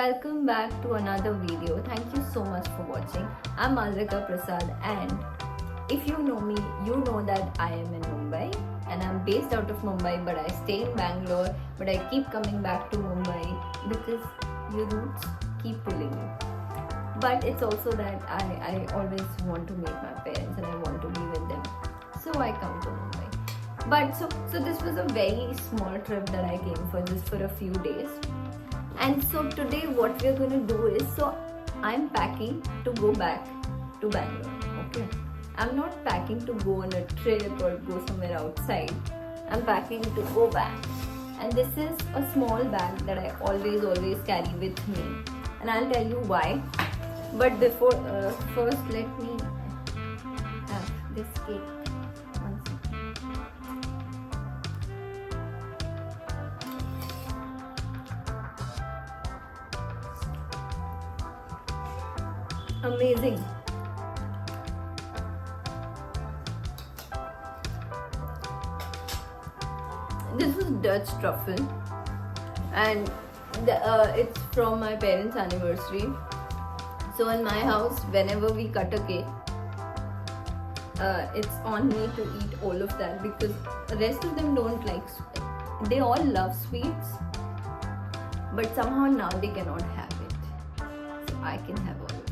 welcome back to another video. Thank you so much for watching. I'm Malvika Prasad, and if you know me, you know that I am in Mumbai and I'm based out of Mumbai, but I stay in Bangalore, but I keep coming back to Mumbai because your roots keep pulling you. But it's also that I always want to meet my parents and I want to be with them, so I come to Mumbai. But so this was a very small trip that I came for, just for a few days. And so today what we're going to do is, so I'm packing to go back to Bangalore. Okay, I'm not packing to go on a trip or go somewhere outside. I'm packing to go back, and this is a small bag that I always carry with me, and I'll tell you why. But before first let me have this cake. One second. Amazing. This is Dutch truffle, and it's from my parents' anniversary. So in my house, whenever we cut a cake, it's on me to eat all of that because the rest of them don't like. They all love sweets, but somehow now they cannot have it. So I can have all of it,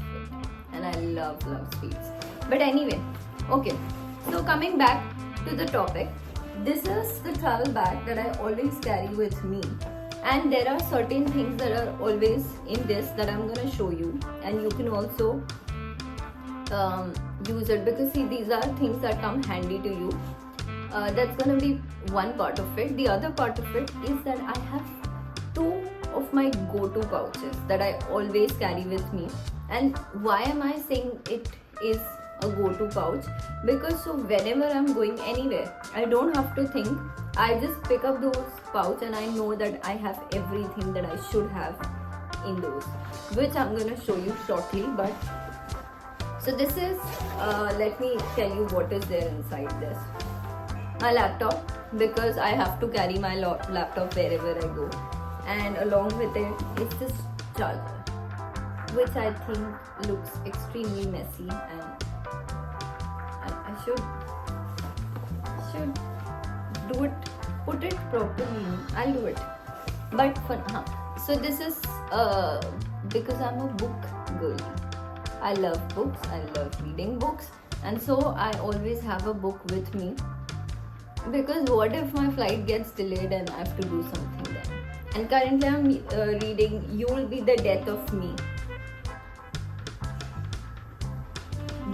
and I love sweets. But anyway, okay. So coming back to the topic, this is the travel bag that I always carry with me. And there are certain things that are always in this that I'm going to show you, and you can also use it, because see, these are things that come handy to you. That's going to be one part of it. The other part of it is that I have two of my go-to pouches that I always carry with me. And why am I saying it is a go-to pouch? Because so whenever I'm going anywhere, I don't have to think. I just pick up those pouch and I know that I have everything that I should have in those, which I'm going to show you shortly. But so this is let me tell you what is there inside this. My laptop, because I have to carry my laptop wherever I go, and along with it is this charger, which I think looks extremely messy, and I should do it, put it properly. I'll do it, but for so this is because I'm a book girl. I love books, I love reading books, and so I always have a book with me, because what if my flight gets delayed and I have to do something then? And currently I'm reading You Will Be the Death of Me.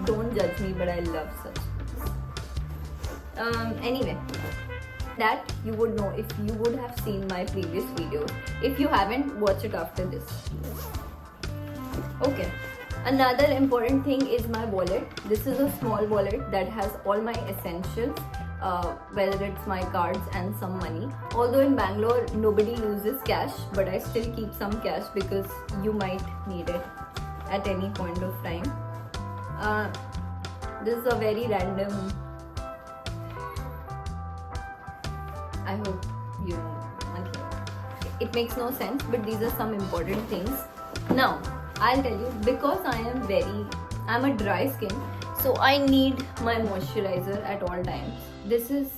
Don't judge me, but I love such books. Anyway, that you would know if you would have seen my previous videos. If you haven't, watch it after this. Okay, another important thing is my wallet. This is a small wallet that has all my essentials, whether it's my cards and some money. Although in Bangalore nobody uses cash, but I still keep some cash because you might need it at any point of time. This is a very random, I hope you know, it makes no sense, but these are some important things. Now I'll tell you, because I'm a dry skin, so I need my moisturizer at all times. This is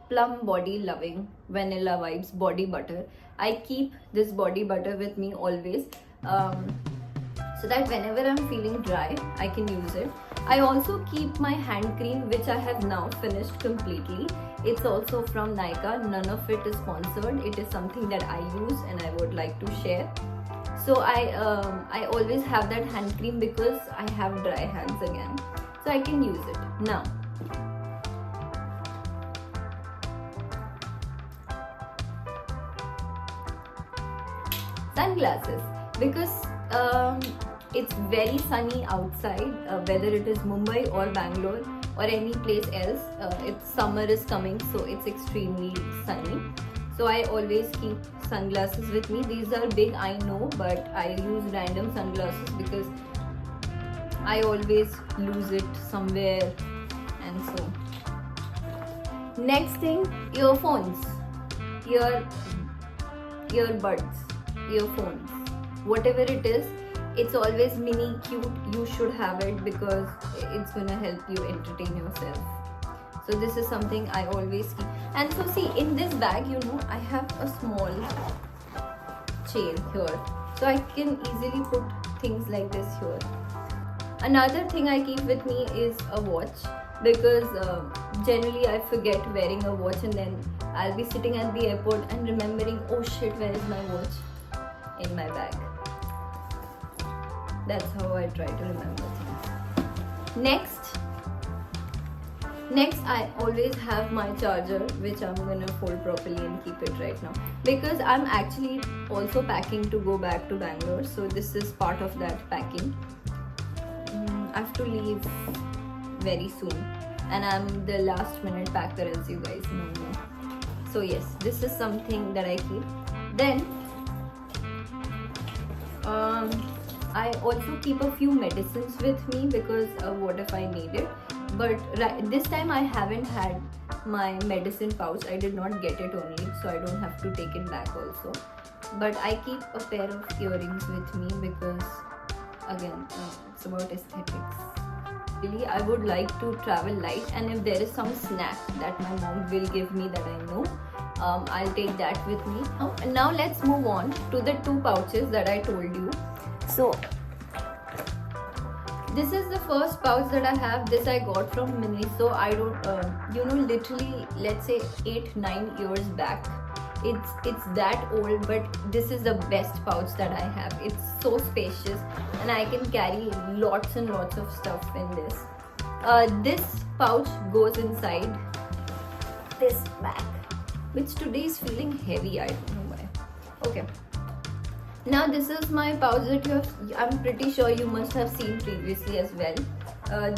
Plum Body Loving Vanilla Vibes Body Butter. I keep this body butter with me always, so that whenever I'm feeling dry, I can use it. I also keep my hand cream, which I have now finished completely. It's also from Nykaa. None of it is sponsored. It is something that I use and I would like to share. So I always have that hand cream because I have dry hands again, so I can use it. Now, sunglasses, because it's very sunny outside, whether it is Mumbai or Bangalore or any place else. Summer is coming, so it's extremely sunny. So I always keep sunglasses with me. These are big, I know, but I use random sunglasses because I always lose it somewhere, and so. Next thing, earphones, earbuds, earphones. whatever it is, it's always mini cute. You should have it because it's gonna help you entertain yourself. So this is something I always keep. And so see, in this bag, you know, I have a small chain here, so I can easily put things like this here. Another thing I keep with me is a watch, because generally I forget wearing a watch, and then I'll be sitting at the airport and remembering, oh shit, where is my watch? In my bag. That's how I try to remember things. Next I always have my charger, which I'm gonna fold properly and keep it right now, because I'm actually also packing to go back to Bangalore, so this is part of that packing. I have to leave very soon, and I'm the last minute packer, as you guys know. So yes, this is something that I keep. Then I also keep a few medicines with me, because what if I need it. But this time I haven't had my medicine pouch. I did not get it only, so I don't have to take it back also. But I keep a pair of earrings with me, because again, it's about aesthetics. Really, I would like to travel light, and if there is some snack that my mom will give me that I know, I'll take that with me. Now let's move on to the 2 pouches that I told you. So this is the first pouch that I have. This I got from Miniso. I don't, literally, let's say 8-9 years back. It's that old, but this is the best pouch that I have. It's so spacious, and I can carry lots and lots of stuff in this. This pouch goes inside this bag, which today is feeling heavy. I don't know why. Okay. Now this is my pouch that I'm pretty sure you must have seen previously as well.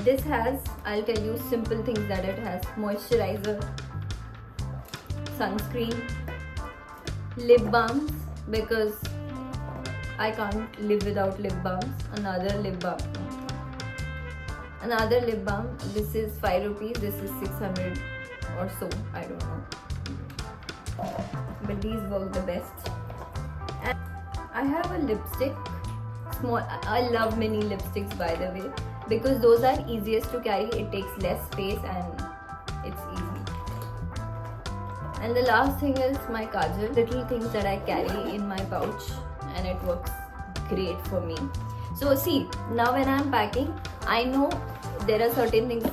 This has, I'll tell you simple things that it has: moisturizer, sunscreen, lip balms, because I can't live without lip balms. Another lip balm. This is 5 rupees. This is 600 or so. I don't know. But these work the best. And I have a lipstick. Small. I love mini lipsticks, by the way, because those are easiest to carry. It takes less space and it's easy. And the last thing is my kajal. Little things that I carry in my pouch, and it works great for me. So see, now when I'm packing, I know there are certain things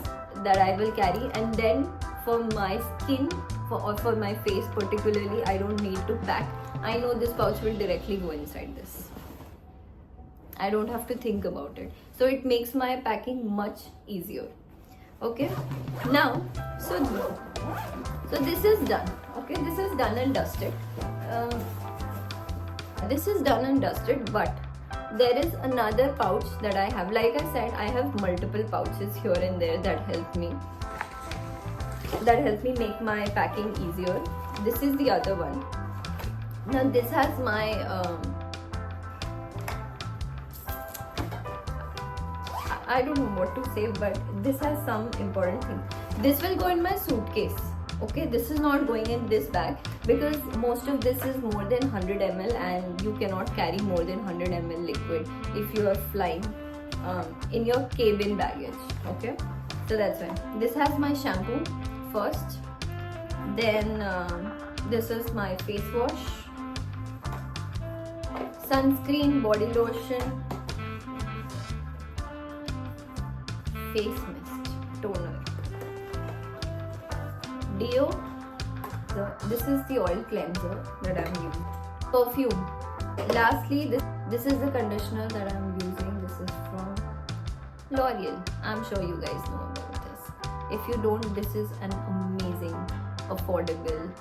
that I will carry, and then for my skin or for my face particularly, I don't need to pack. I know this pouch will directly go inside this. I don't have to think about it. So it makes my packing much easier. Okay, now so this is done. Okay, this is done and dusted. But there is another pouch that I have. Like I said, I have multiple pouches here and there that help me make my packing easier. This is the other one. Now this has my I don't know what to say, but this has some important thing. This will go in my suitcase. Okay, this is not going in this bag, because most of this is more than 100 ml, and you cannot carry more than 100 ml liquid if you are flying in your cabin baggage. Okay, so that's why. This has my shampoo first, then this is my face wash, sunscreen, body lotion, face mist, toner, deo. This is the oil cleanser that I'm using. Perfume. Lastly, this is the conditioner that I'm using. This is from L'Oreal. I'm sure you guys know about this. If you don't, this is an amazing, affordable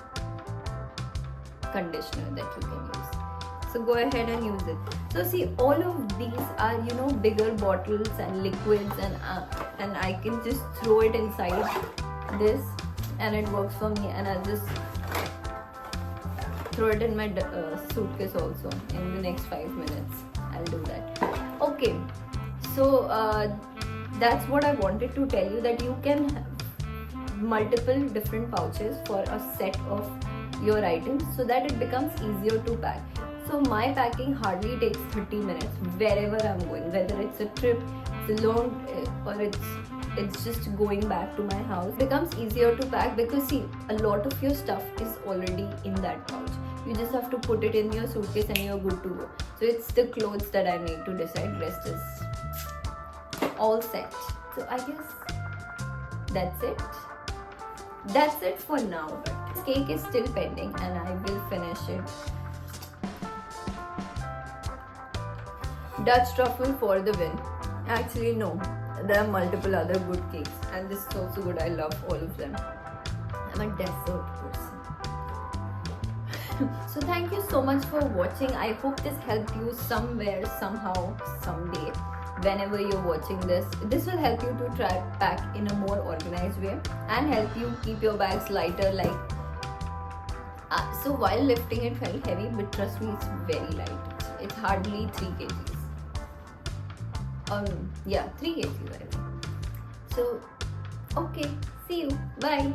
conditioner that you can use. So go ahead and use it. So see, all of these are, bigger bottles and liquids, and I can just throw it inside this, and it works for me. And I'll just throw it in my suitcase also. In the next 5 minutes, I'll do that. Okay, so that's what I wanted to tell you, that you can have multiple different pouches for a set of your items, so that it becomes easier to pack. So my packing hardly takes 30 minutes wherever I'm going, whether it's a trip, it's a long, or it's just going back to my house. It becomes easier to pack because see, a lot of your stuff is already in that pouch. You just have to put it in your suitcase and you're good to go. So it's the clothes that I need to decide. Rest is all set. So I guess that's it. That's it for now. But this cake is still pending and I will finish it. Dutch truffle for the win. Actually, no. There are multiple other good cakes and this is also good. I love all of them. I'm a dessert person. So thank you so much for watching. I hope this helped you somewhere, somehow, someday. Whenever you're watching this will help you to pack in a more organized way and help you keep your bags lighter. Like so while lifting it felt heavy, but trust me, it's very light. It's hardly 3 kgs. 3 kgs I think. So okay, see you, bye.